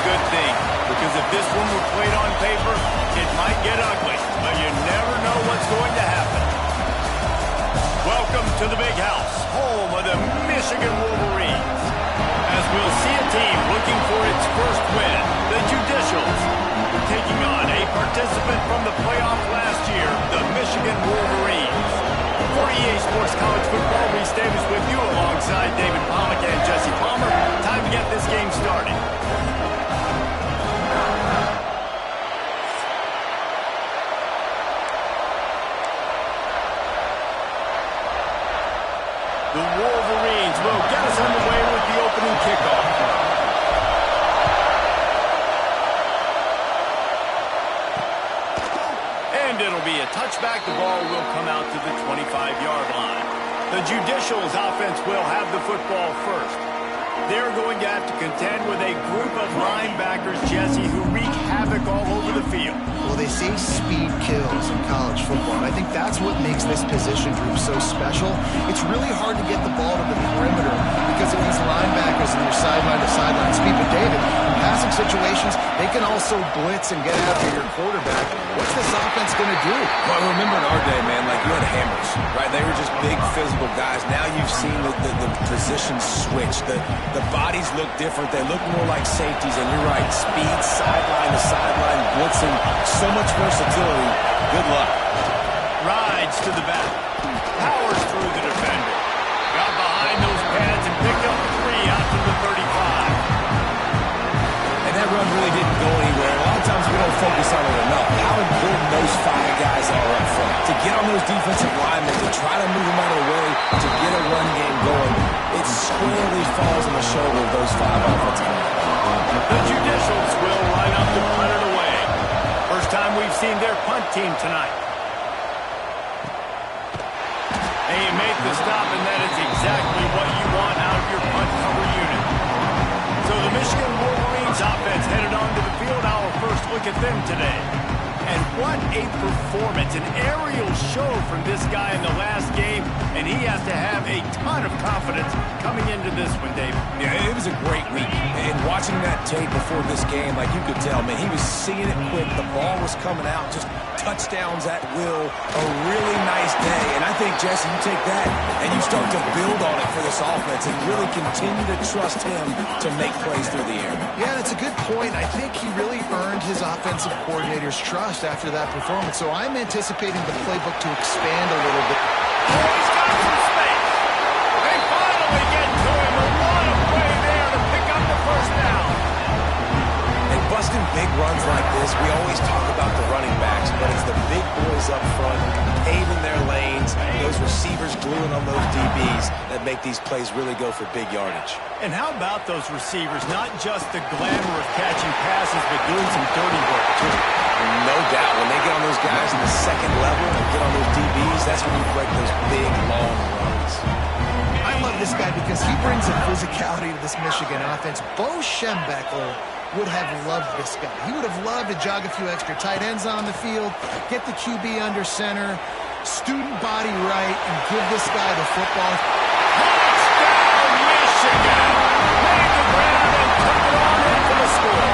good thing, because if this one were played on paper, it might get ugly, but you never know what's going to happen. Welcome to the Big House, home of the Michigan Wolverines. As we'll see a team looking for its first win, the Judicials, taking on a participant from the playoff last year, the Michigan Wolverines. For EA Sports College Football, Reese Davis with you alongside David Pollack and Jesse Palmer. Time to get this game started. The Wolverines will get us underway with the opening kickoff. And it'll be a touchback. The ball will come out to the 25-yard line. The Judicials offense will have the football first. They're going to have to contend with a group of linebackers, Jesse, who wreak havoc all over the field. Well, they say speed kills in college football, and I think that's what makes this position group so special. It's really hard to get the ball to the perimeter because of these linebackers and their sideline-to-sideline speed. But David, in passing situations, they can also blitz and get after your quarterback. What's this offense going to do? Well, remember in our day, man, like you had hammers, right? They were just big physical guys. Now you've seen the positions switch. The bodies look different. They look more like safeties, and you're right. Speed, sideline to sideline, blitzing, so much versatility. Good luck. Rides to the back. Powers through the defender. Got behind those pads and picked up 3 out to the 35. And that run really didn't go anywhere. A lot of times we don't focus on it enough. How important those 5 guys are up front. To get on those defensive linemen, to try to move them out of the way, to get a run game going, it squarely falls on the shoulder of those 5 offensive linemen. The Judicials will line up to punt it away. First time we've seen their punt team tonight. And you make the stop, and that is exactly what you want out of your punt cover unit. So the Michigan Wolverines offense headed onto the field. Our first look at them today. And what a performance, an aerial show from this guy in the last game, and he has to have a ton of confidence coming into this one, David. Yeah, it was a great week. And watching that tape before this game, like you could tell, man, he was seeing it quick. The ball was coming out, just touchdowns at will. A really nice day. And I think, Jesse, you take that and you start to build on it for this offense and really continue to trust him to make plays through the air. Yeah, that's a good point. I think he really earned his offensive coordinator's trust after that performance. So I'm anticipating the playbook to expand a little bit. Oh, he's got some space. They finally get to him. A lot of play there to pick up the first down. And busting big runs like this, we always talk about the running backs, but it's the big boys up front, paving their lanes, those receivers gluing on those DBs that make these plays really go for big yardage. And how about those receivers? Not just the glamour of catching passes, but doing some dirty work, too. No doubt. When they get on those guys in the second level and get on those DBs, that's when you break those big, long runs. I love this guy because he brings a physicality to this Michigan offense. Bo Schembechler would have loved this guy. He would have loved to jog a few extra tight ends on the field, get the QB under center, student body right, and give this guy the football. Touchdown, Michigan! Made the grab and took it on in for the score.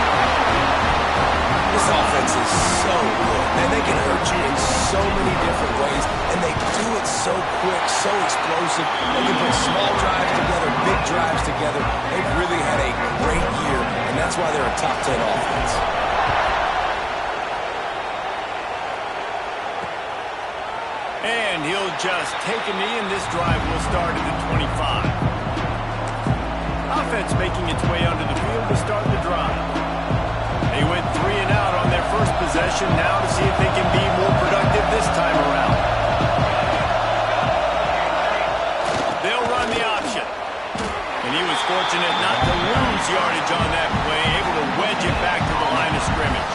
This offense is so good, man. They can hurt you in so many different ways, and they do it so quick, so explosive. They can put small drives together, big drives together. They've really had a great year, and that's why they're a top 10 offense. And he'll just take a knee, and this drive will start at the 25. Offense making its way onto the field to start the drive. They went 3 and out on their first possession, now to see if they can be more productive this time around. They'll run the option. And he was fortunate not to lose yardage on that play, able to wedge it back to the line of scrimmage.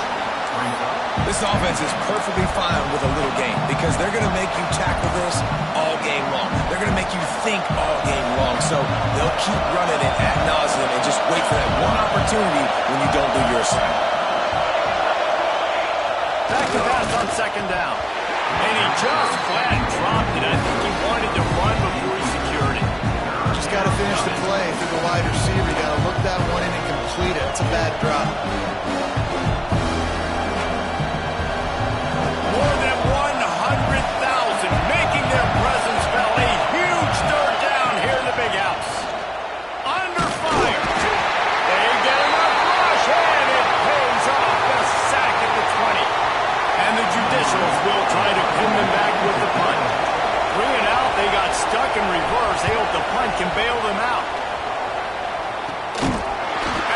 This offense is perfectly fine with a little game because they're going to make you tackle this all game long. They're going to make you think all game long. So they'll keep running it ad nauseum and just wait for that one opportunity when you don't do your assignment. Back to pass on second down. And he just flat dropped it. I think he wanted to run before he secured it. Just just got to finish the play through the wide receiver. You got to look that one in and complete it. It's a bad drop. More than 100,000 making their presence felt. A huge third down here in the big house. Under fire. They get enough rush, and it pays off. The sack at the 20. And the Judicials will try to pin them back with the punt. Bring it out. They got stuck in reverse. They hope the punt can bail them out.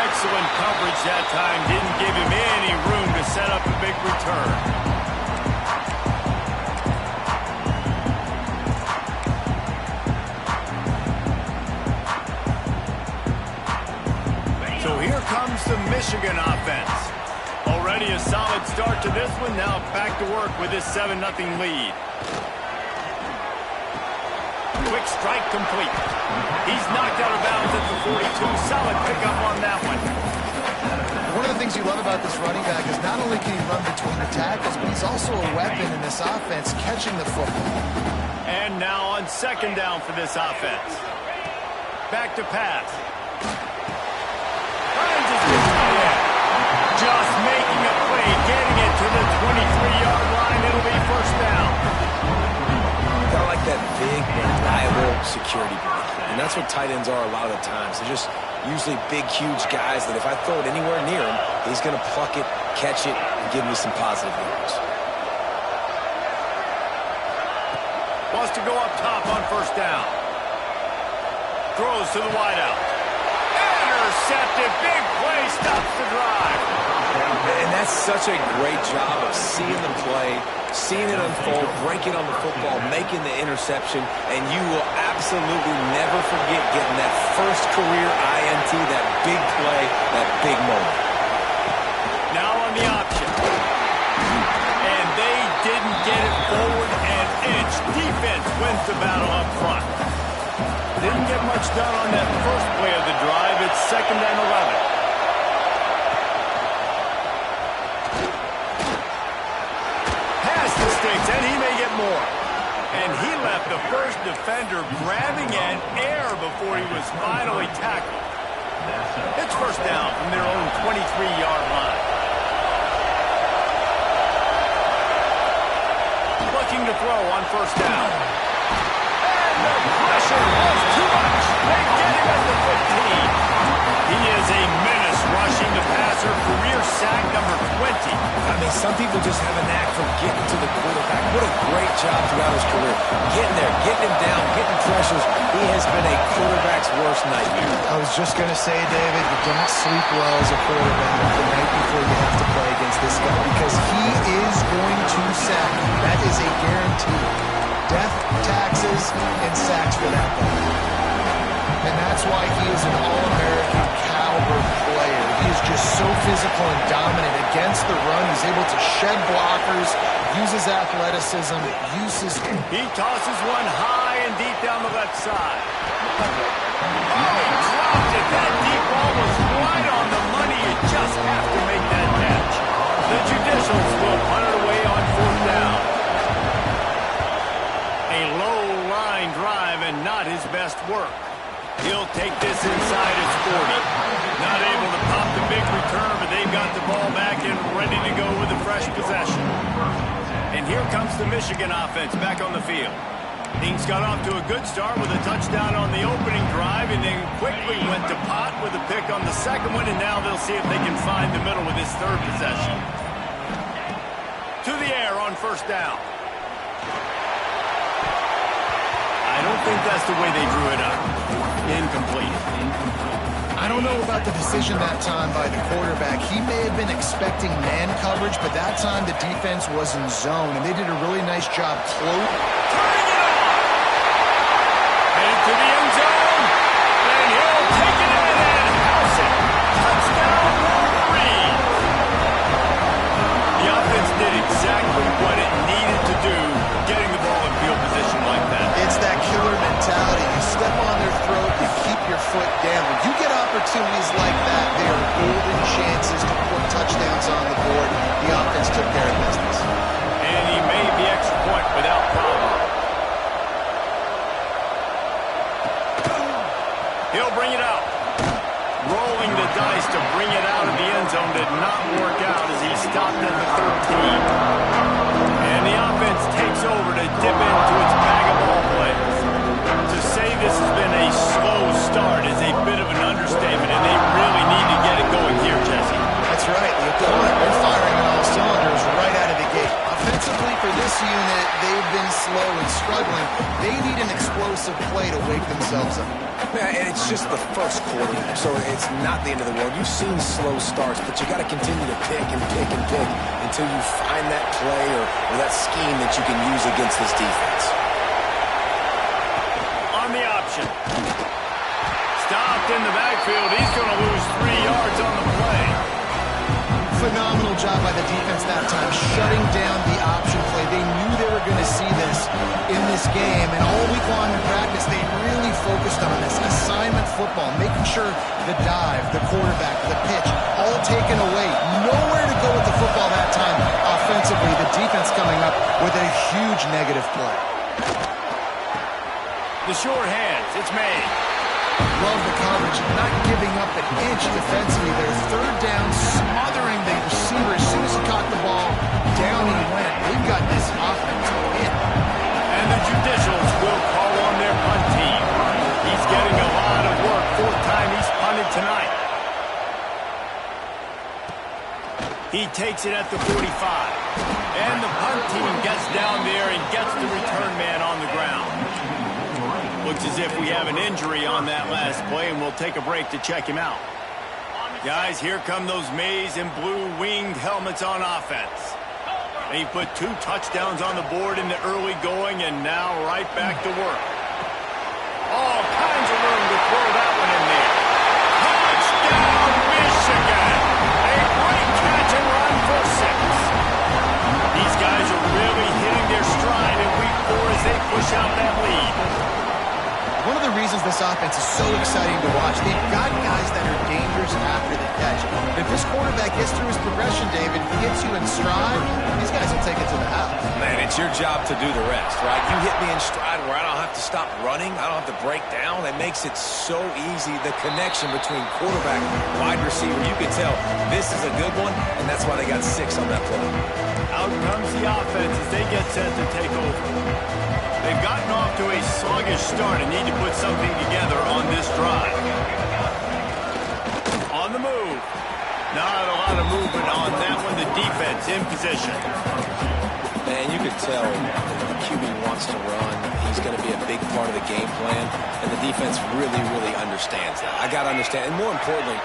Excellent coverage that time. Didn't give him any room to set up a big return. So here comes the Michigan offense. Already a solid start to this one. Now back to work with this 7-0 lead. Quick strike complete. He's knocked out of bounds at the 42. Solid pickup on that one. One of the things you love about this running back is not only can he run between the tackles, but he's also a weapon in this offense catching the football. And now on second down for this offense. Back to pass. Finds his big tight end. Just making a play, getting it to the 23-yard line. It'll be first down. I like that big, reliable security blanket. And that's what tight ends are a lot of the times. They're just usually big, huge guys that if I throw it anywhere near him, he's going to pluck it, catch it, and give me some positive yards. Wants to go up top on first down. Throws to the wideout. Intercepted. Big play. Stops the drive. And that's such a great job of seeing them play, seeing it unfold, breaking on the football, making the interception, and you will absolutely never forget getting that first career INT, that big play, that big moment. Now on the option. And they didn't get it forward an inch. Defense wins the battle up front. Didn't get much done on that first play of the drive. It's 2nd and 11. And he may get more. And he left the first defender grabbing at air before he was finally tackled. It's first down from their own 23-yard line. Looking to throw on first down. And the pressure was too much. They get him at the 15. He is a menace rushing the passer. Career sack number 20. I mean, some people just have a knack for getting to the quarterback. What a great job throughout his career. Getting there, getting him down, getting pressures. He has been a quarterback's worst nightmare. I was just going to say, David, you don't sleep well as a quarterback the night before you have to play against this guy because he is going to sack you. That is a guarantee. Death, taxes, and sacks for that guy. And that's why he is an All-American caliber player. He is just so physical and dominant against the run. He's able to shed blockers, uses athleticism, uses... He tosses one high and deep down the left side. Oh, he dropped it. That deep ball was right on the money. You just have to make that catch. The Judicials will punt it away on fourth down. A low line drive and not his best work. He'll take this inside his 40. Not able to pop the big return, but they've got the ball back and ready to go with a fresh possession. And here comes the Michigan offense back on the field. Things got off to a good start with a touchdown on the opening drive and then quickly went to pot with a pick on the second one, and now they'll see if they can find the middle with this third possession. To the air on first down. I don't think that's the way they drew it up. Incomplete. I don't know about the decision that time by the quarterback. He may have been expecting man coverage, but that time the defense was in zone, and they did a really nice job closing. Turning it on! Headed to the end zone, and he'll take it in and house it. Touchdown, Wolverine! The offense did exactly what it needed to do, getting the ball in field position like that. It's that killer mentality. You step on their throat, you keep your foot down. When you get opportunities like that, they are golden chances to put touchdowns on the board. The offense took care of business. And he made the extra point without problem. stopped at the 13. And the offense takes over to dip into its bag of ball plays. To say this has been a slow start is a bit of an understatement, and they really need to get it going here, Jesse. That's right. The opponent, they're firing on all cylinders right out of the gate. Offensively, for this unit, they've been slow and struggling. They need an explosive play to wake themselves up. Yeah, and it's just the first quarter, so it's not the end of the world. You've seen slow starts, but you got to continue to pick and pick and pick until you find that play or that scheme that you can use against this defense. On the option. Stopped in the backfield. He's going to lose 3 yards on the play. Phenomenal job by the defense that time, shutting down the option play. They knew they were going to see this in this game, and all week long in practice, they really focused on this assignment football, making sure the dive, the quarterback, the pitch, all taken away. Nowhere to go with the football that time offensively. The defense coming up with a huge negative play. The short hands, it's made. Love the coverage, not giving up an inch defensively. Their third down, smothering the receiver. As soon as he caught the ball, down he went. They've got this offense in. And the Judicials will call on their punt team. He's getting a lot of work. 4th time he's punted tonight. He takes it at the 45. And the punt team gets down there and gets the return man on the ground. Looks as if we have an injury on that last play, and we'll take a break to check him out. Guys, here come those maize and blue winged helmets on offense. They put 2 touchdowns on the board in the early going, and now right back to work. All kinds of room to throw that one in there. Touchdown, Michigan! A great catch and run for 6. These guys are really hitting their stride in week 4 as they push out that lead. One of the reasons this offense is so exciting to watch, they've got guys that are dangerous after the catch. If this quarterback gets through his progression, David, he gets you in stride, these guys will take it to the house. Man, it's your job to do the rest, right? You hit me in stride where I don't have to stop running. I don't have to break down. It makes it so easy. The connection between quarterback and wide receiver, you can tell this is a good one, and that's why they got 6 on that play. Out comes the offense as they get set to take over. They've gotten off to a sluggish start and need to put something together on this drive. On the move. Not a lot of movement on that one. The defense in position. Man, you could tell the QB wants to run. He's going to be a big part of the game plan, and the defense really, really understands that. I got to understand, and more importantly,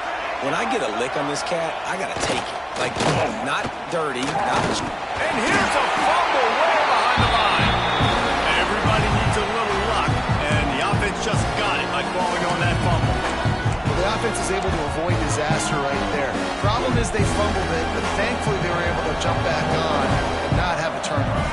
when I get a lick on this cat, I got to take it. Like, not dirty, not... And here's a fumble way behind the line. Everybody needs a little luck, and the offense just got it by falling on that fumble. Well, the offense is able to avoid disaster right there. Problem is they fumbled it, but thankfully they were able to jump back on and not have a turnover.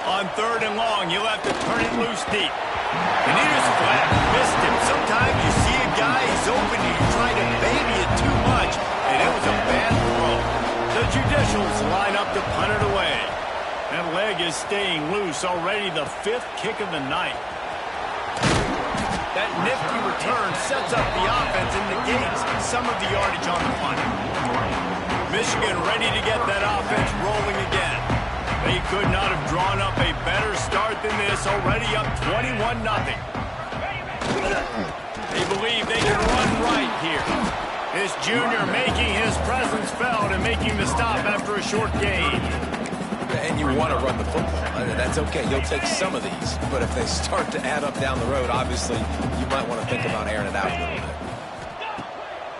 On 3rd and long, you'll have to turn it loose deep. And he just flat missed him. Sometimes you see a guy, he's open, and you try to baby it too much, and it was a bad throw. The Judicials line up to punt it away. That leg is staying loose, already the 5th kick of the night. That nifty return sets up the offense and negates some of the yardage on the punt. Michigan ready to get that offense rolling again. They could not have drawn up a better start than this, already up 21-0. They believe they can run right here. This junior making his presence felt and making the stop after a short gain. And you want to run the football. That's okay. You'll take some of these. But if they start to add up down the road, obviously, you might want to think about airing it out a little bit.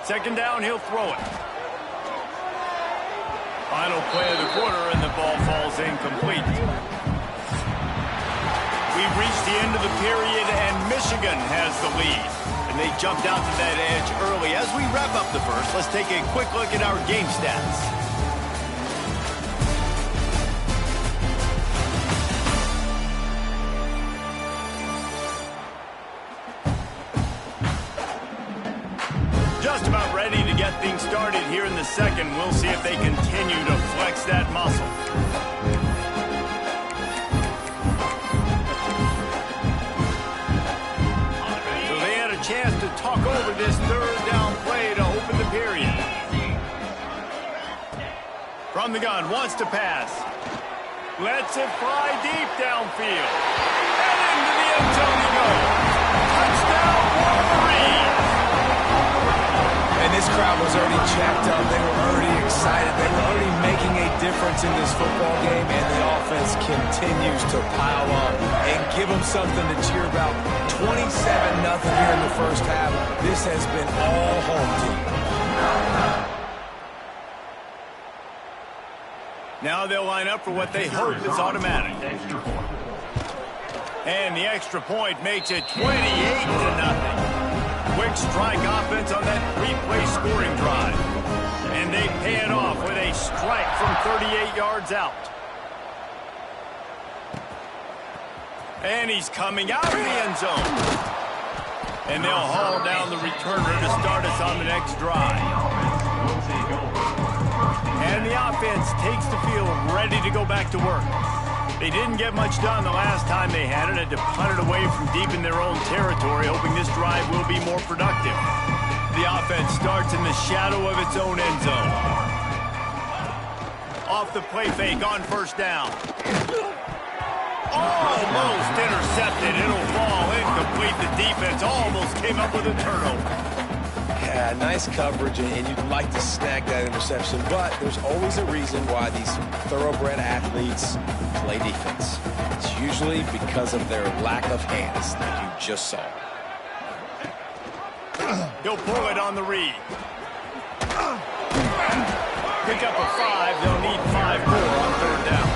2nd down, he'll throw it. Final play of the quarter, and the ball falls incomplete. We've reached the end of the period, and Michigan has the lead. And they jumped out to that edge early. As we wrap up the first, let's take a quick look at our game stats. Just about ready to get things started here in the second. We'll see if they continue to flex that muscle. So they had a chance to talk over this 3rd down play to open period. From the gun, wants to pass. Lets it fly deep downfield. And into the end zone he goes. Touchdown, Wolverines! And this crowd was already jacked up. They were already excited. They were already making a difference in this football game, and the offense continues to pile on and give them something to cheer about. 27-0 here in the first half. This has been all home team. Now they'll line up for what they hope is automatic. And the extra point makes it 28-0. Quick strike offense on that three-play scoring drive. And they pay it off with a strike from 38 yards out. And he's coming out of the end zone. And they'll haul down the returner to start us on the next drive. And the offense takes the field ready to go back to work. They didn't get much done the last time they had it, had to punt it away from deep in their own territory, hoping this drive will be more productive. The offense starts in the shadow of its own end zone. Off the play fake on first down. Almost intercepted. It'll fall incomplete. The defense almost came up with a turnover. Yeah, nice coverage, and you'd like to snag that interception, but there's always a reason why these thoroughbred athletes play defense. It's usually because of their lack of hands, like you just saw. He'll pull it on the read. Pick up a 5. They'll need 5 more on third down.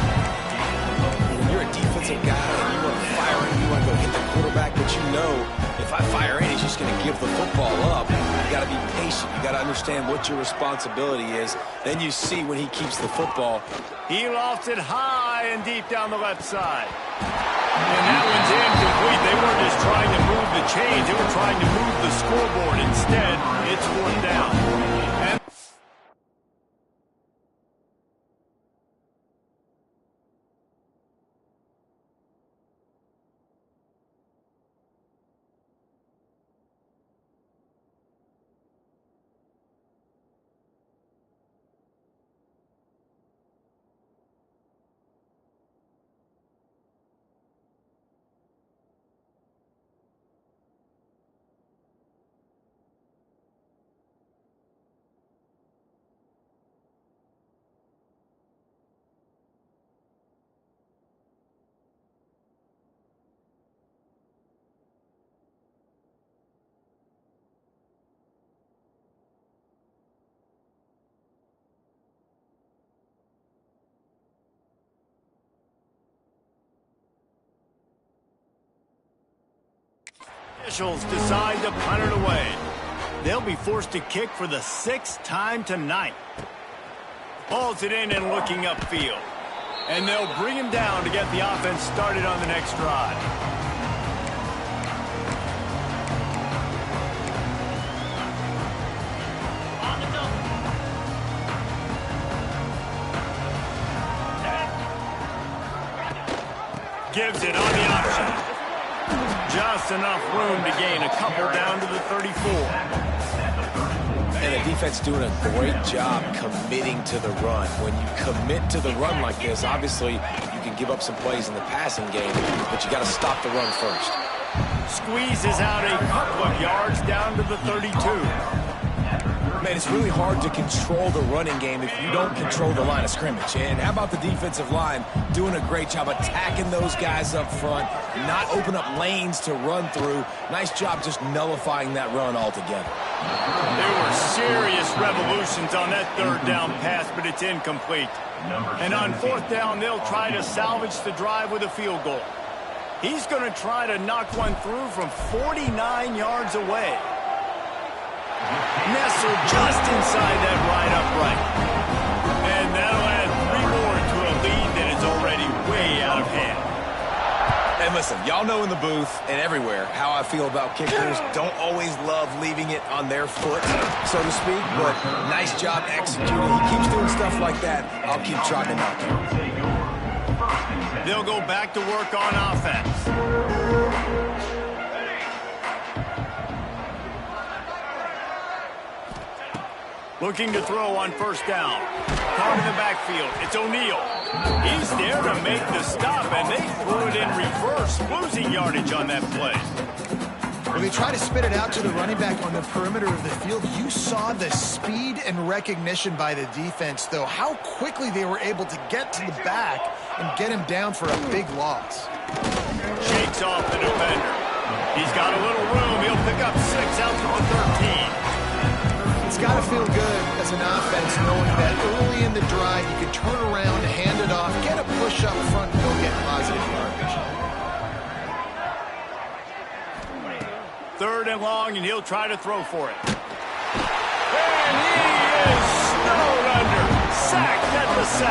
When you're a defensive guy and you want to fire in, you want to go hit the quarterback, but you know if I fire in, he's just going to give the football up. You got to be patient. You got to understand what your responsibility is. Then you see when he keeps the football. He lofts it high and deep down the left side. And that one's incomplete. They weren't just trying to move the chains. They were trying to move the scoreboard. Instead, it's 4th down. And officials decide to punt it away. They'll be forced to kick for the 6th time tonight. Hauls it in and looking upfield. And they'll bring him down to get the offense started on the next drive. Gives it on the option. Just enough room to gain a couple down to the 34. And the defense doing a great job committing to the run. When you commit to the run like this, obviously you can give up some plays in the passing game, but you got to stop the run first. Squeezes out a couple of yards down to the 32. Man, it's really hard to control the running game if you don't control the line of scrimmage. And how about the defensive line doing a great job attacking those guys up front, not open up lanes to run through. Nice job just nullifying that run altogether. There were serious revolutions on that third down pass, but it's incomplete. And on 4th down, they'll try to salvage the drive with a field goal. He's going to try to knock one through from 49 yards away. Nestled just inside that right upright. And that'll add 3 more to a lead that is already way out of hand. And listen, y'all know in the booth and everywhere how I feel about kickers. Don't always love leaving it on their foot, so to speak, but nice job executing. He keeps doing stuff like that. I'll keep trying to knock him. They'll go back to work on offense. Looking to throw on first down. Caught in the backfield. It's O'Neal. He's there to make the stop, and they threw it in reverse, losing yardage on that play. When they try to spit it out to the running back on the perimeter of the field, you saw the speed and recognition by the defense, though, how quickly they were able to get to the back and get him down for a big loss. Shakes off the defender. He's got a little room. He'll pick up 6 out to the 13. It's got to feel good as an offense knowing that early in the drive you can turn around, hand it off, get a push up front, and go get positive yardage. 3rd and long, and he'll try to throw for it. And he is snowed under. Sacked at the 7.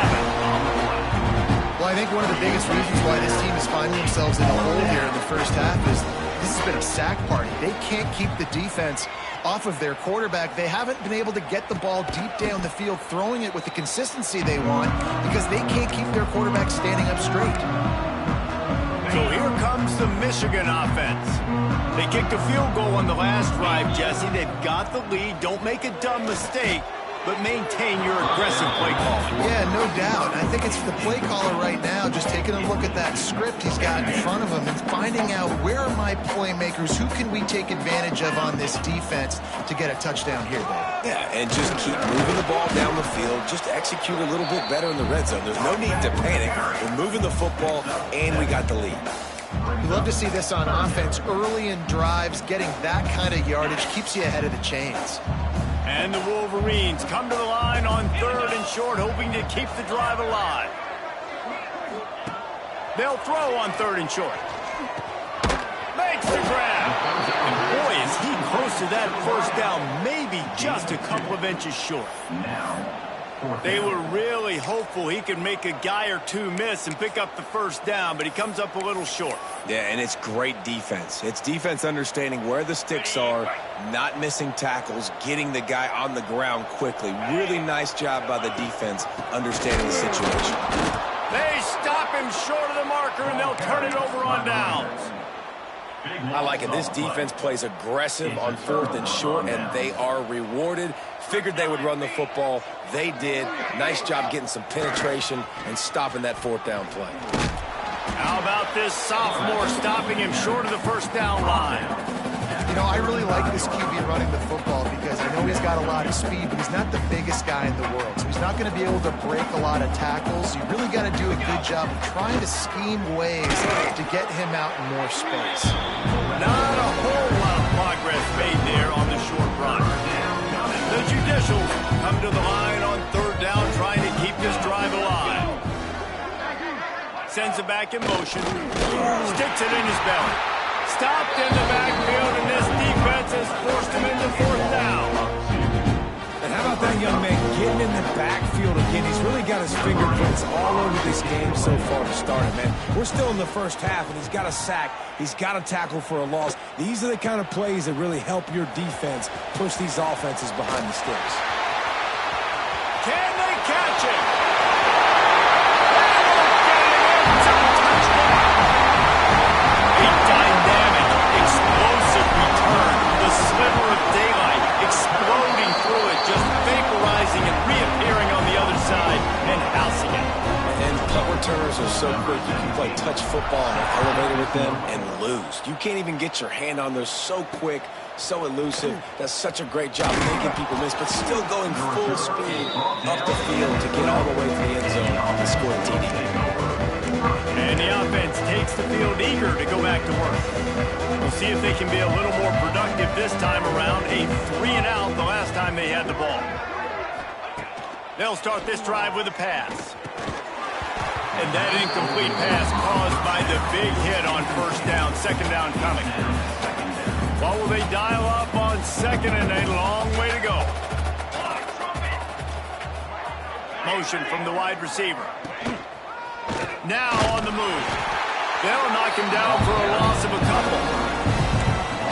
Well, I think one of the biggest reasons why this team is finding themselves in a hole here in the first half is this has been a sack party. They can't keep the defense off of their quarterback. They haven't been able to get the ball deep down the field, throwing it with the consistency they want because they can't keep their quarterback standing up straight. So here comes the Michigan offense. They kicked a field goal on the last drive, Jesse. They've got the lead. Don't make a dumb mistake, but maintain your aggressive play calling. Yeah, no doubt. I think it's the play caller right now just taking a look at that script he's got in front of him and finding out where are my playmakers, who can we take advantage of on this defense to get a touchdown here, Dave. Yeah, and just keep moving the ball down the field. Just execute a little bit better in the red zone. There's no need to panic. We're moving the football, and we got the lead. You love to see this on offense early in drives. Getting that kind of yardage keeps you ahead of the chains. And the Wolverines come to the line on 3rd and short, hoping to keep the drive alive. They'll throw on 3rd and short. Makes the grab. And boy, is he close to that first down, maybe just a couple of inches short. They were really hopeful he could make a guy or two miss and pick up the first down, but he comes up a little short. Yeah, and it's great defense. It's defense understanding where the sticks are, not missing tackles, getting the guy on the ground quickly. Really nice job by the defense understanding the situation. They stop him short of the marker, and they'll turn it over on downs. I like it. This defense plays aggressive on 4th and short, and they are rewarded. Figured they would run the football. They did. Nice job getting some penetration and stopping that 4th down play. How about this sophomore stopping him short of the first down line? You know, I really like this QB running the football because I know he's got a lot of speed, but he's not the biggest guy in the world. So he's not going to be able to break a lot of tackles. You really got to do a good job of trying to scheme ways to get him out in more space. Not a whole lot of progress made there on the short run. The Judicials come to the line on 3rd down, trying to keep this drive alive. Sends it back in motion. Sticks it in his belly. Stopped in the backfield, and this defense has forced him into 4th down. And how about that young man getting in the backfield again? He's really got his fingerprints all over this game so far to start it, man. We're still in the first half, and he's got a sack. He's got a tackle for a loss. These are the kind of plays that really help your defense push these offenses behind the sticks. Can they catch it? A dynamic, explosive return. The sliver of daylight exploding through it, just vaporizing and reappearing on the other side and housing it. And punt returners are so quick. You can play touch football on an elevator with them and lose. You can't even get your hand on those. So quick, so elusive. Does such a great job making people miss, but still going full speed up the field to get all the way to the end zone and score a TD. And the offense takes the field eager to go back to work. We'll see if they can be a little more productive this time around. A 3-and-out the last time they had the ball. They'll start this drive with a pass. And that incomplete pass caused by the big hit on first down. 2nd down coming. What will they dial up on 2nd and a long way to go? Motion from the wide receiver. Now on the move. They'll knock him down for a loss of a couple.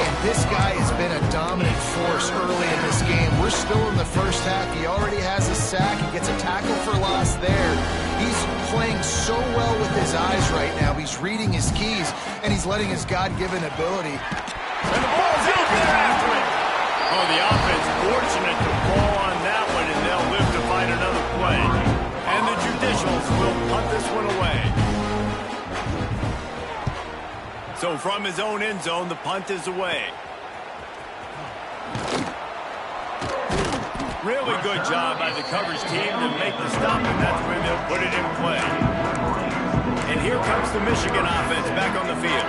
And this guy has been a dominant force early in this game. We're still in the first half. He already has a sack. He gets a tackle for loss there. He's playing so well with his eyes right now. He's reading his keys, and he's letting his God-given ability. And the ball's out there after it. Oh, the offense fortunate to fall on that one. this one away. So from his own end zone, the punt is away. Really good job by the coverage team to make the stop, and that's where they'll put it in play. And here comes the Michigan offense back on the field.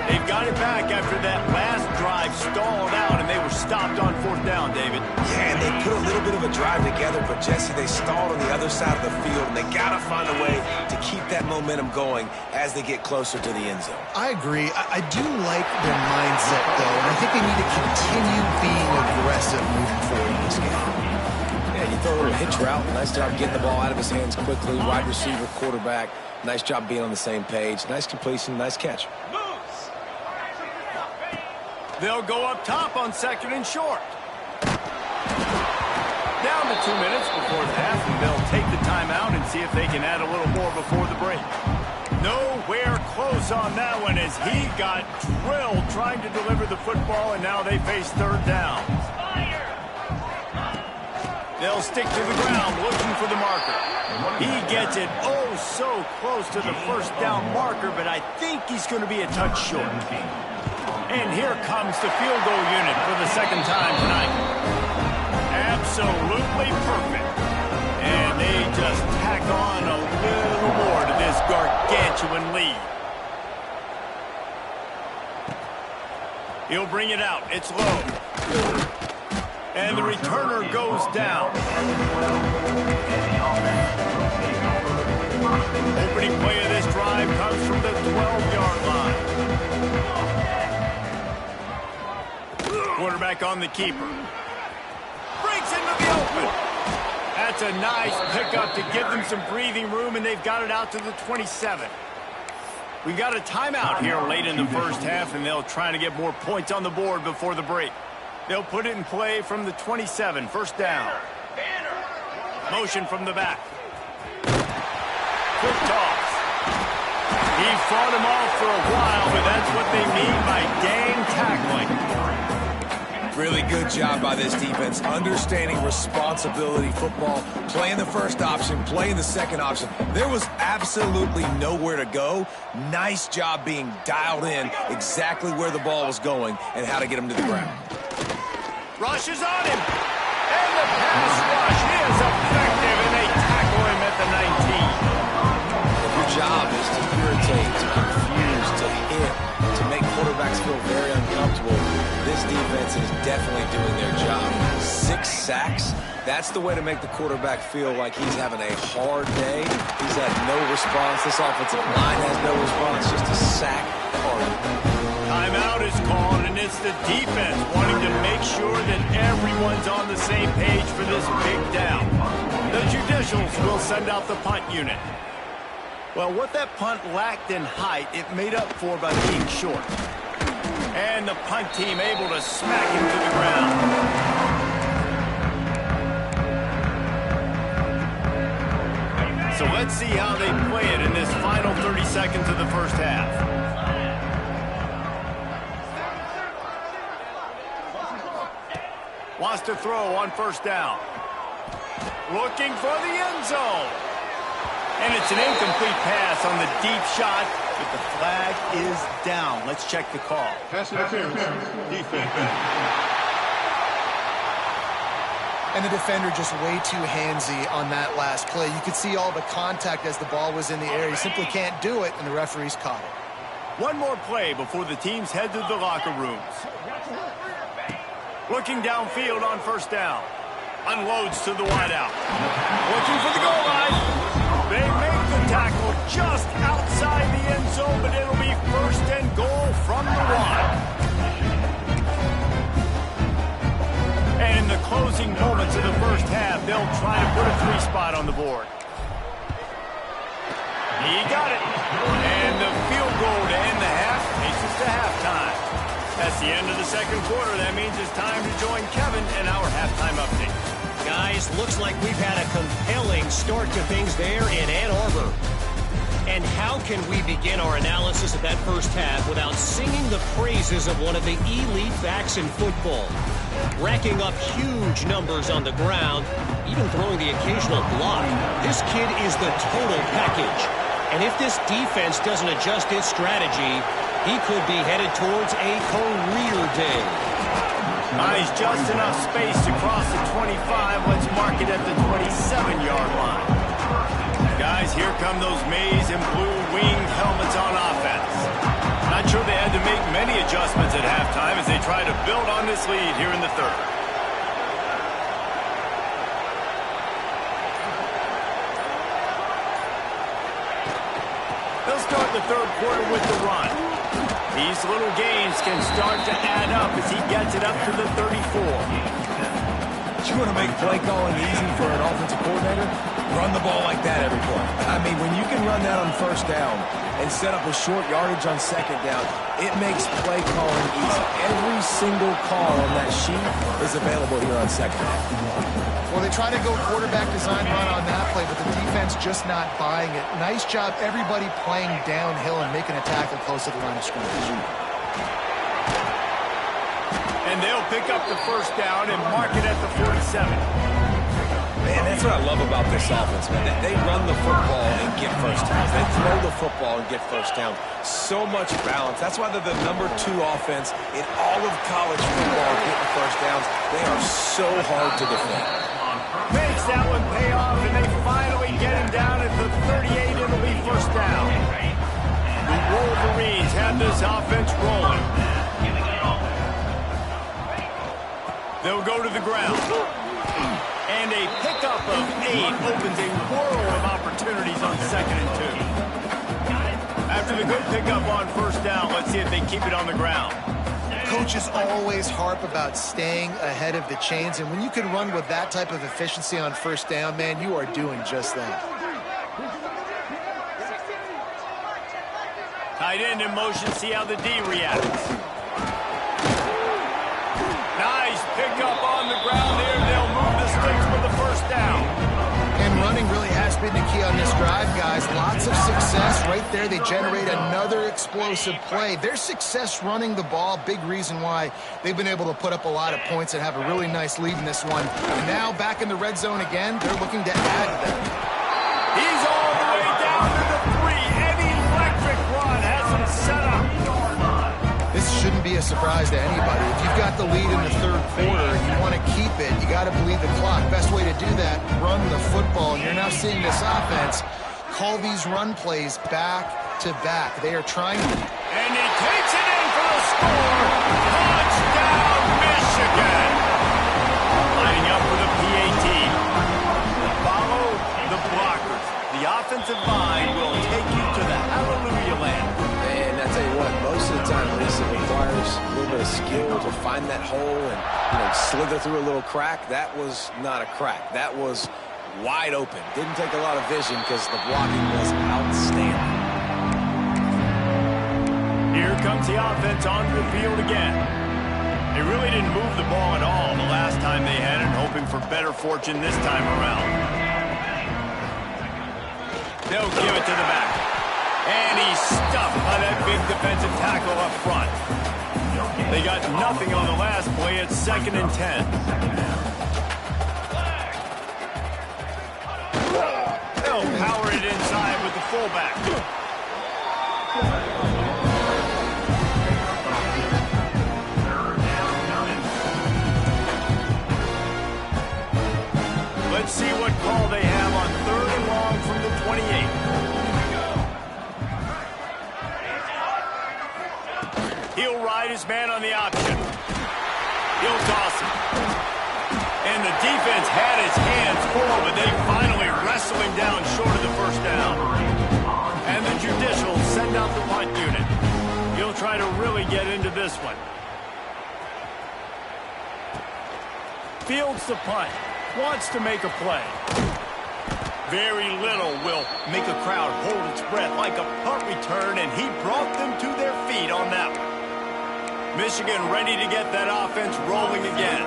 They've got it back after that last drive stalled out, and they were stopped on 4th down, David. Yeah, and they put a little bit of a drive together, but, Jesse, they stalled on the other side of the field, and they got to find a way to keep that momentum going as they get closer to the end zone. I agree. I do like their mindset, though, and I think they need to continue being aggressive moving forward in this game. Yeah, you throw a little hitch route. Nice job getting the ball out of his hands quickly. Wide receiver, quarterback. Nice job being on the same page. Nice completion, nice catch. They'll go up top on 2nd and short. Down to 2 minutes before the half, and they'll take the timeout and see if they can add a little more before the break. Nowhere close on that one as he got drilled trying to deliver the football, and now they face 3rd down. They'll stick to the ground looking for the marker. He gets it oh so close to the 1st down marker, but I think he's going to be a touch short. And here comes the field goal unit for the 2nd time tonight. Absolutely perfect. And they just tack on a little more to this gargantuan lead. He'll bring it out. It's low. And the returner goes down. Opening play of this drive comes from the 12-yard line. Quarterback on the keeper. Breaks into the open. That's a nice pickup to give them some breathing room, and they've got it out to the 27. We got a timeout here late in the 1st half, and they'll try to get more points on the board before the break. They'll put it in play from the 27, 1st down. Motion from the back. Quick toss. He fought him off for a while, but that's what they mean by gang tackling. Really good job by this defense, understanding responsibility football, playing the 1st option, playing the 2nd option. There was absolutely nowhere to go. Nice job being dialed in exactly where the ball was going and how to get him to the ground. Rush is on him. And the pass rush is effective, and they tackle him at the 19. Your job is to irritate, to confuse, to hit, to make quarterbacks feel very uncomfortable. This defense is definitely doing their job. 6 sacks, that's the way to make the quarterback feel like he's having a hard day. He's had no response. This offensive line has no response, just a sack party. Timeout is called, and it's the defense wanting to make sure that everyone's on the same page for this big down. The Judicials will send out the punt unit. Well, what that punt lacked in height, it made up for by being short. And the punt team able to smack him to the ground. So let's see how they play it in this final 30 seconds of the 1st half. Wants to throw on 1st down. Looking for the end zone. And it's an incomplete pass on the deep shot, but the flag is down. Let's check the call. Pass interference. Defense. And the defender just way too handsy on that last play. You could see all the contact as the ball was in the air. He simply can't do it, and the referee's caught it. One more play before the teams head to the locker rooms. Looking downfield on 1st down. Unloads to the wideout. Looking for the goal line. They make the tackle just outside the end zone, but it'll be 1st and goal from the 1. And in the closing moments of the 1st half, they'll try to put a 3-spot on the board. He got it. And the field goal to end the half takes us to halftime. That's the end of the 2nd quarter. That means it's time to join Kevin in our halftime update. Guys, looks like we've had a compelling start to things there in Ann Arbor. And how can we begin our analysis of that 1st half without singing the praises of one of the elite backs in football? Racking up huge numbers on the ground, even throwing the occasional block. This kid is the total package. And if this defense doesn't adjust its strategy, he could be headed towards a career day. Nice, just enough space to cross the 25. Let's mark it at the 27-yard line. Guys, here come those maize and blue winged helmets on offense. Not sure they had to make many adjustments at halftime as they try to build on this lead here in the third. They'll start the third quarter with the run. These little gains can start to add up as he gets it up to the 34. You want to make play calling easy for an offensive coordinator? Run the ball like that every play. I mean, when you can run that on first down and set up a short yardage on second down, it makes play calling easy. Every single call on that sheet is available here on second down. Well, they try to go quarterback design run on that play, but the defense just not buying it. Nice job, everybody playing downhill and making a tackle close to the line of scrimmage. And they'll pick up the first down and mark it at the 47. Man, that's what I love about this offense, man. They run the football and get first downs. They throw the football and get first downs. So much balance. That's why they're the #2 offense in all of college football getting first downs. They are so hard to defend. Makes that one pay off, and they finally get him down at the 38. It'll be first down. The Wolverines have this offense rolling. They'll go to the ground. And a pickup of 8 opens a world of opportunities on 2nd and 2. After the good pickup on first down, let's see if they keep it on the ground. Coaches always harp about staying ahead of the chains, and when you can run with that type of efficiency on first down, man, you are doing just that. Tight end in motion, see how the D reacts. Nice pickup on the ground there. They'll move the sticks for the first down. And running really has been the key on this drive, guys. Lots of success right there. They generate another explosive play. Their success running the ball, big reason why they've been able to put up a lot of points and have a really nice lead in this one. And now back in the red zone again, they're looking to add to that. He's all the way down to the 3. Any electric run has him set up. This shouldn't be a surprise to anybody. If you've got the lead in the third quarter and you want to keep it, you got to bleed the clock. Best way to do that, run the football. And you're now seeing this offense call these run plays back to back. They are trying to. And he takes it in for the score. Touchdown, Michigan. Lining up for the PAT. Follow the blockers. The offensive line will take you to the hallelujah land. And I tell you what, most of the time, Lisa, it requires a little bit of skill to find that hole and slither through a little crack. That was not a crack. That was wide open. Didn't take a lot of vision because the blocking was outstanding. Here comes the offense onto the field again. They really didn't move the ball at all the last time they had it, hoping for better fortune this time around. They'll give it to the back. And he's stuffed by that big defensive tackle up front. They got nothing on the last play. It's 2nd and 10. They'll power it inside with the fullback. Let's see what call they have on 3rd and long from the 28. He'll ride his man on the option. He'll toss him. And the defense had his hands full, but they finally wrestle him down short of the first down. And the judicial send out the punt unit. He'll try to really get into this one. Fields the punt. Wants to make a play. Very little will make a crowd hold its breath like a punt return, and he brought them to their feet on that one. Michigan ready to get that offense rolling again.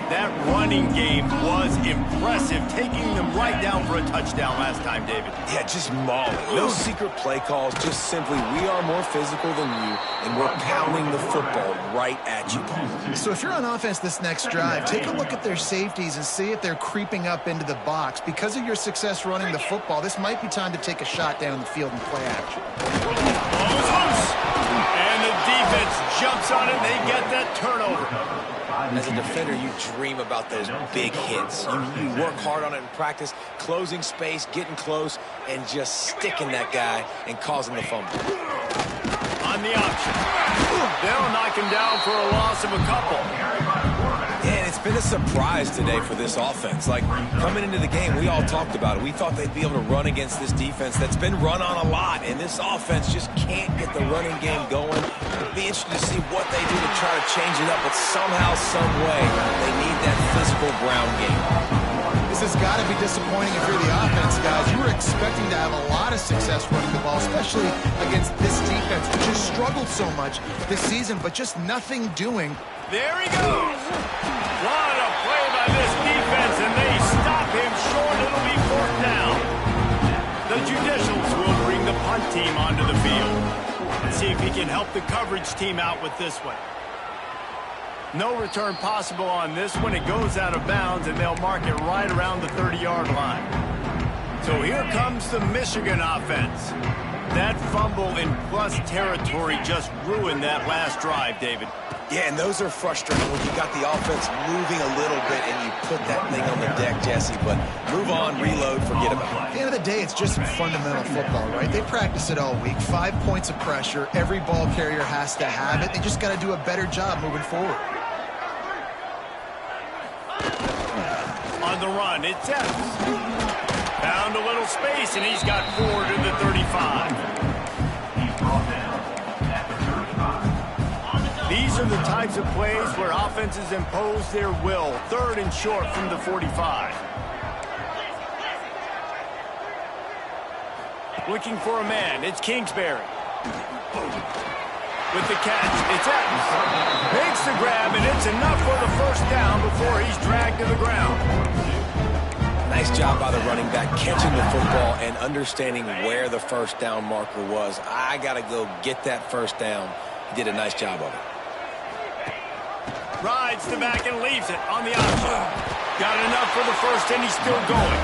That running game was impressive, taking them right down for a touchdown last time, David. Yeah, just mauling. No secret play calls, just simply we are more physical than you, and we're pounding the football right at you. So if you're on offense this next drive, take a look at their safeties and see if they're creeping up into the box. Because of your success running the football, this might be time to take a shot down the field and play action. Ball's loose. And the defense jumps on it. They get that turnover. As a defender, you dream about those big hits. You work hard on it in practice, closing space, getting close, and just sticking that guy and causing the fumble. On the option. They'll knock him down for a loss of a couple. And it's been a surprise today for this offense. Like, coming into the game, we all talked about it. We thought they'd be able to run against this defense that's been run on a lot, and this offense just can't get the running game going. It'll be interesting to see what they do to try to change it up, but somehow, some way, they need that physical ground game. This has got to be disappointing if you're the offense, guys. You were expecting to have a lot of success running the ball, especially against this defense, which has struggled so much this season, but just nothing doing. There he goes. What a play by this defense, and they stop him short. It'll be fourth down. The Judicials will bring the punt team onto the field. Let's see if he can help the coverage team out with this one. No return possible on this one. It goes out of bounds, and they'll mark it right around the 30-yard line. So here comes the Michigan offense. That fumble in plus territory just ruined that last drive, David. Yeah, and those are frustrating when you got the offense moving a little bit and you put that thing on the deck, Jesse. But move on, reload, forget about it. At the end of the day, it's just fundamental football, right? They practice it all week. 5 points of pressure. Every ball carrier has to have it. They just got to do a better job moving forward. On the run, it's Evans. Found a little space, and he's got 4 to the 35. These are the types of plays where offenses impose their will. 3rd and short from the 45. Looking for a man, it's Kingsbury. With the catch, it's Evans. Makes the grab, and it's enough for the first down before he's dragged to the ground. Nice job by the running back, catching the football and understanding where the first down marker was. I got to go get that first down. He did a nice job of it. Rides the back and leaves it on the option. Got enough for the first, and he's still going.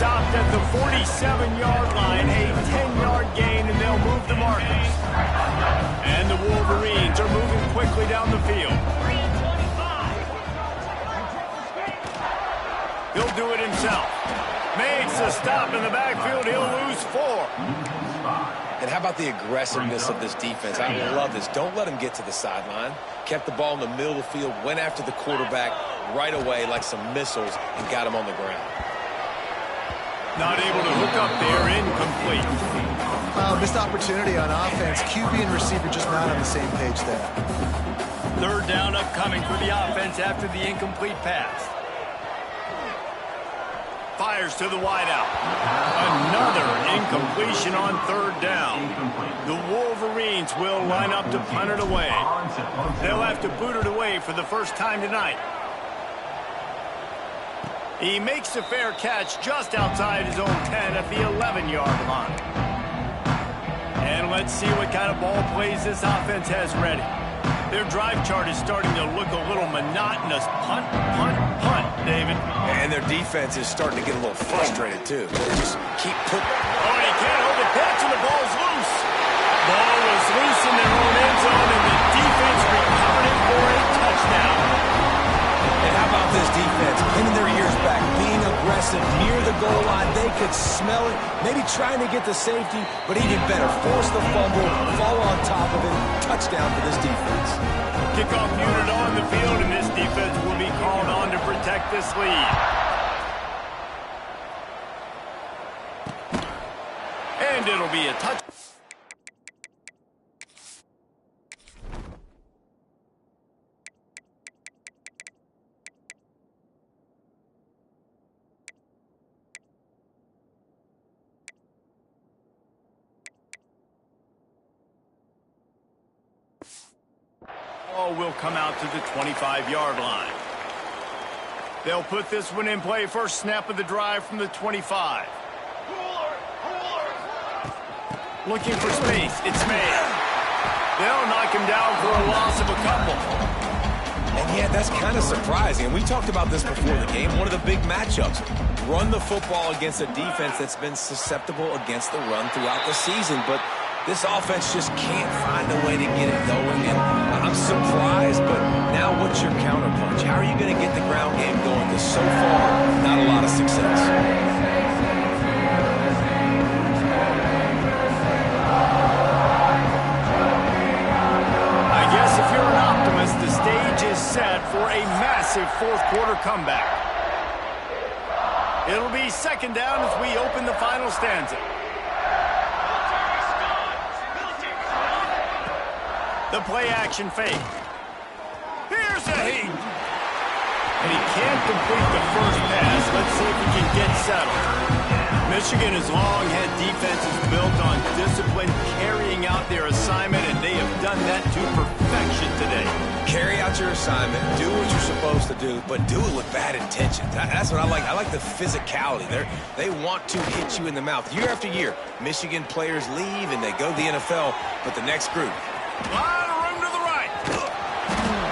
Stopped at the 47-yard line, a 10-yard gain, and they'll move the markers. And the Wolverines are moving quickly down the field. He'll do it himself. Makes a stop in the backfield. He'll lose 4. And how about the aggressiveness of this defense? I love this. Don't let him get to the sideline. Kept the ball in the middle of the field, went after the quarterback right away like some missiles, and got him on the ground. Not able to hook up there, incomplete. Missed opportunity on offense. QB and receiver just not on the same page there. 3rd down upcoming for the offense after the incomplete pass. Fires to the wideout. Another incompletion on 3rd down. The Wolverines will line up to punt it away. They'll have to boot it away for the first time tonight. He makes a fair catch just outside his own 10 at the 11-yard line. And let's see what kind of ball plays this offense has ready. Their drive chart is starting to look a little monotonous. Punt, punt, punt, David. And their defense is starting to get a little frustrated, too. They just keep putting... Oh, and he can't hold the catch, and the ball's loose. Ball was loose in their own end zone, and the defense recovered it for a touchdown. And how about this defense? Pinning their ears back, being aggressive near the goal line. They could smell it, maybe trying to get the safety, but even better, force the fumble, fall on top of it. Touchdown for this defense. Kickoff unit on the field, and this defense will be called on to protect this lead. And it'll be a touch. ball will come out to the 25-yard line. They'll put this one in play. First snap of the drive from the 25. Looking for space. It's made. They'll knock him down for a loss of a couple. And yeah, that's kind of surprising. And we talked about this before the game. One of the big matchups. Run the football against a defense that's been susceptible against the run throughout the season. But this offense just can't find a way to get it going. And I'm surprised, but now what's your counterpunch? How are you going to get the ground game going? Because so far, not a lot of success. The stage is set for a massive fourth-quarter comeback. It'll be second down as we open the final stanza. The play-action fake. Here's a heat. And he can't complete the first pass. Let's see if he can get settled. Michigan has long had defenses built on discipline, carrying out their assignment, and they have done that to perfection today. Carry out your assignment, do what you're supposed to do, but do it with bad intentions. That's what I like. I like the physicality. They want to hit you in the mouth. Year after year, Michigan players leave and they go to the NFL, but the next group. A lot of room to the right.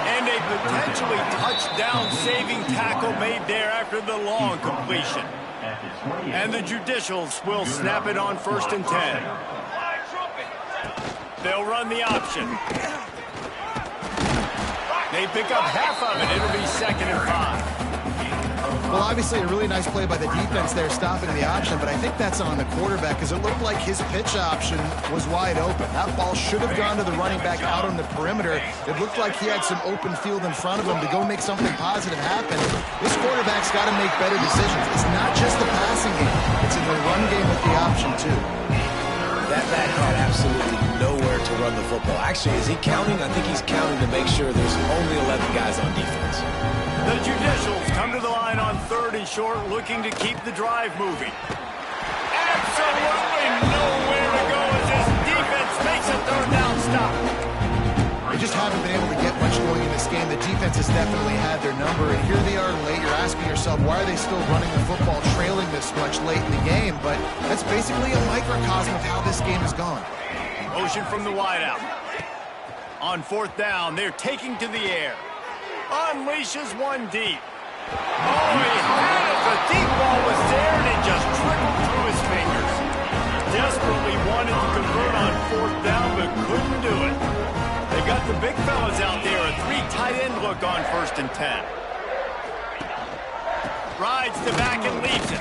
And a potentially touchdown-saving tackle made there after the long completion. And the Judicials will snap it on 1st and 10. They'll run the option. They pick up half of it. It'll be 2nd and 5. Well, obviously a really nice play by the defense there, stopping the option, but I think that's on the quarterback because it looked like his pitch option was wide open. That ball should have gone to the running back out on the perimeter. It looked like he had some open field in front of him to go make something positive happen. This quarterback's got to make better decisions. It's not just the passing game. It's in the run game with the option, too. That back had absolutely nowhere to run the football. Actually, is he counting? I think he's counting to make sure there's only 11 guys on defense. The Judicials come to the line on 3rd and short, looking to keep the drive moving. Absolutely nowhere to go as this defense makes a 3rd down stop. They just haven't been able to get much going in this game. The defense has definitely had their number, and here they are late. You're asking yourself, why are they still running the football, trailing this much late in the game? But that's basically a microcosm of how this game has gone. Motion from the wideout. On 4th down, they're taking to the air. Unleashes one deep. Oh, he had it. The deep ball was there, and it just trickled through his fingers. Desperately wanted to convert on 4th down, but couldn't do it. They got the big fellas out there. A 3 tight end look on 1st and 10. Rides the back and leaves it.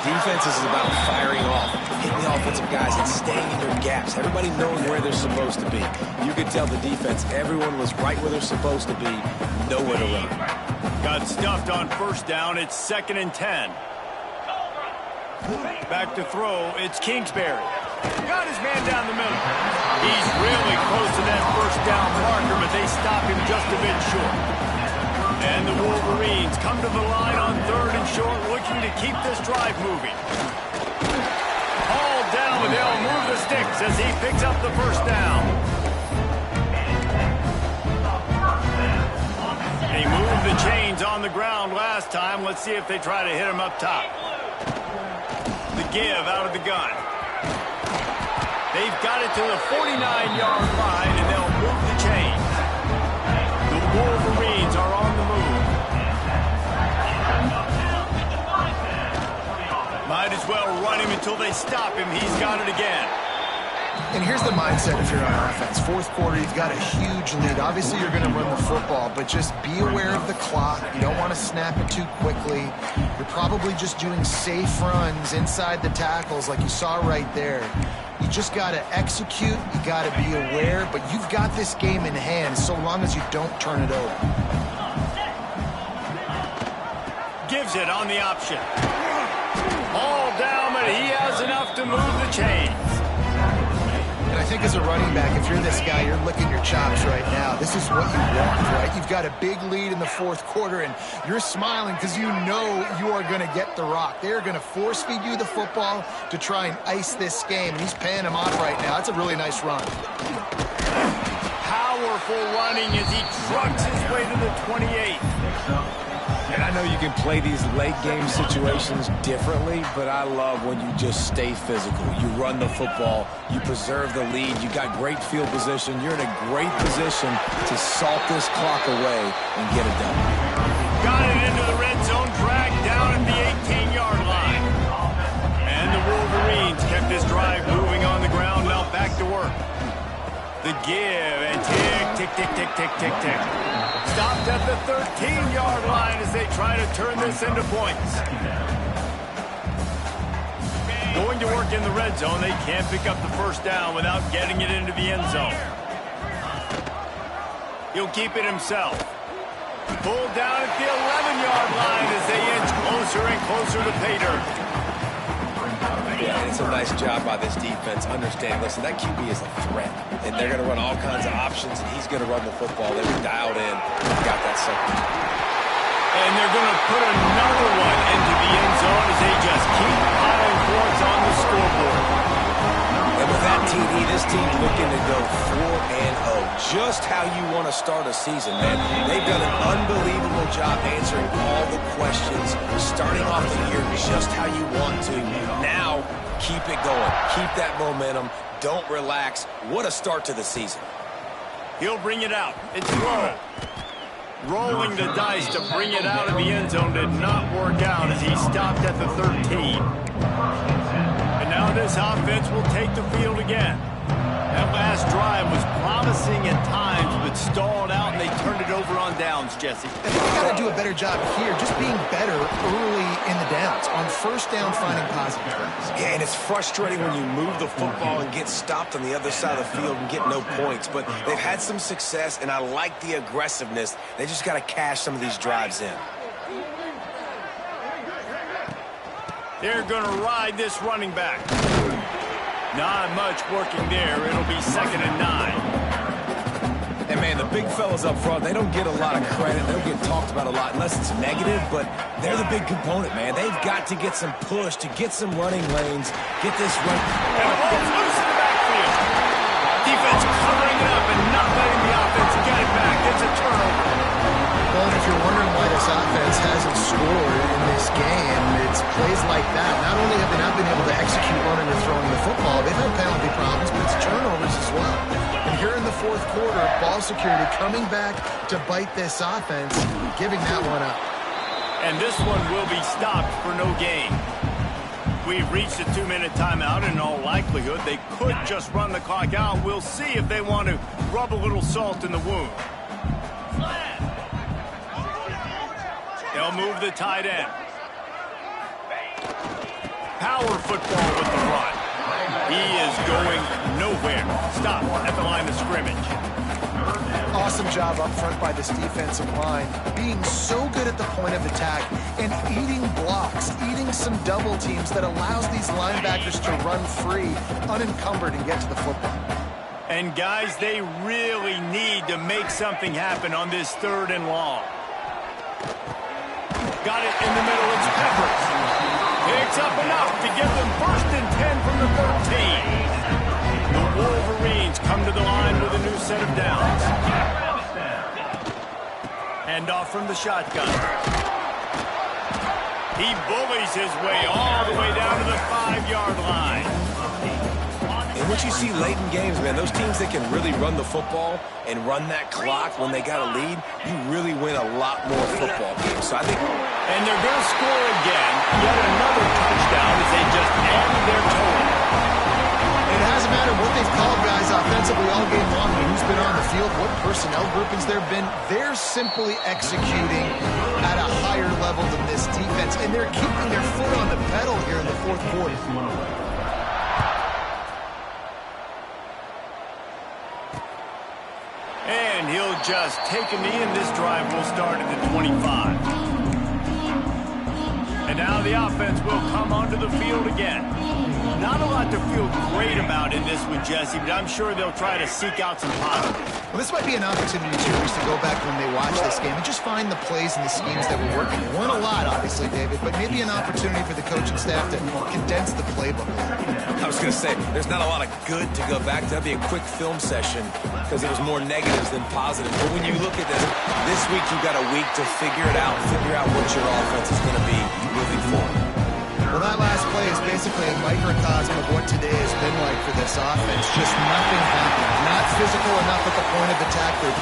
Defense is about firing off, hitting the offensive guys, and staying in their gaps. Everybody knows where they're supposed to be. You could tell the defense, everyone was right where they're supposed to be, nowhere to run. Got stuffed on 1st down. It's 2nd and 10. Back to throw. It's Kingsbury. Got his man down the middle. He's really close to that 1st down marker, but they stop him just a bit short. And the Wolverines come to the line on 3rd and short, looking to keep this drive moving. All down, but they'll move the sticks as he picks up the 1st down. He moved the chains on the ground last time. Let's see if they try to hit him up top. The give out of the gun. They've got it to the 49-yard line, and they'll move the chains. The Wolverines are on the move. Might as well run him until they stop him. He's got it again. And here's the mindset if you're on offense. 4th quarter, you've got a huge lead. Obviously, you're going to run the football, but just be aware of the clock. You don't want to snap it too quickly. You're probably just doing safe runs inside the tackles like you saw right there. You just got to execute. You got to be aware, but you've got this game in hand so long as you don't turn it over. Gives it on the option. All down, but he has enough to move the chains. And I think as a running back, if you're this guy, you're licking your chops right now. This is what you want, right? You've got a big lead in the 4th quarter, and you're smiling because you know you are going to get the rock. They're going to force-feed you the football to try and ice this game. And he's paying him off right now. That's a really nice run. How Powerful running as he trucks his way to the 28. And I know you can play these late game situations differently, but I love when you just stay physical. You run the football, you preserve the lead, you got great field position. You're in a great position to salt this clock away and get it done. Got it into the red zone, dragged down at the 18-yard line. And the Wolverines kept this drive moving on the ground, now back to work. The give and tick, tick, tick, tick, tick, tick, tick. Stopped at the 13-yard line as they try to turn this into points. Going to work in the red zone, they can't pick up the first down without getting it into the end zone. He'll keep it himself. Pulled down at the 11-yard line as they inch closer and closer to pay dirt. Yeah, and it's a nice job by this defense. Understand, listen, that QB is a threat. And they're going to run all kinds of options, and he's going to run the football. They were dialed in. Got that second. And they're going to put another one into the end zone as they just keep piling points on the scoreboard. And with that TD, this team's looking to go 4-0. Just how you want to start a season, man. They've done an unbelievable job answering all the questions, starting off the year just how you want to. Now, keep it going. Keep that momentum. Don't relax. What a start to the season. He'll bring it out. It's low. Rolling the dice to bring it out of the end zone did not work out as he stopped at the 13. And now this offense will take the field again. That last drive was promising at times, but stalled out, and they turned it over on downs, Jesse. And they've got to do a better job here, just being better early in the downs. On first down, finding positive plays. Yeah, and it's frustrating when you move the football and get stopped on the other side of the field and get no points. But they've had some success, and I like the aggressiveness. They just got to cash some of these drives in. They're going to ride this running back. Not much working there. It'll be 2nd and 9. And, man, the big fellas up front, they don't get a lot of credit. They don't get talked about a lot unless it's negative, but they're the big component, man. They've got to get some push to get some running lanes, get this run. And the ball's loose in the backfield. Defense covering it up and not letting the offense get it back. It's a turnover. Well, and if you're wondering why this offense hasn't scored in this game, it's plays like that. Not only have they not been able to execute running or throwing the football, they've had penalty problems, but it's turnovers as well. And here in the fourth quarter, ball security coming back to bite this offense, giving that one up. And this one will be stopped for no gain. We've reached a 2-minute timeout. In all likelihood, they could just run the clock out. We'll see if they want to rub a little salt in the wound. They'll move the tight end. Power football with the run. He is going nowhere. Stop at the line of scrimmage. Awesome job up front by this defensive line, being so good at the point of attack and eating blocks, eating some double teams that allows these linebackers to run free, unencumbered, and get to the football. And guys, they really need to make something happen on this 3rd and long. Got it in the middle. It's Peppers. Picks up enough to get them 1st and 10 from the 13. The Wolverines come to the line with a new set of downs. Hand off from the shotgun. He bullies his way all the way down to the 5-yard line. And what you see late in games, man, those teams that can really run the football and run that clock when they got a lead, you really win a lot more football games. So I think... And they're going to score again, yet another touchdown as they just added their total. It hasn't mattered what they've called guys offensively all game long, who's been on the field, what personnel groupings there have been. They're simply executing at a higher level than this defense, and they're keeping their foot on the pedal here in the fourth quarter. And he'll just take a knee, and this drive will start at the 25. And now the offense will come onto the field again. Not a lot to feel great about in this one, Jesse, but I'm sure they'll try to seek out some positives. Well, this might be an opportunity, too, to go back when they watch this game and just find the plays and the schemes that were working. There weren't a lot, obviously. obviously, David, but maybe an opportunity for the coaching staff to condense the playbook. I was going to say, there's not a lot of good to go back to. That'd be a quick film session because it was more negatives than positives. But when you look at this week you've got a week to figure it out, figure out what your offense is going to be moving forward. Well, that last play is basically a microcosm of what today has been like for this offense. Just nothing happened. Not physical enough at the point of attack. They're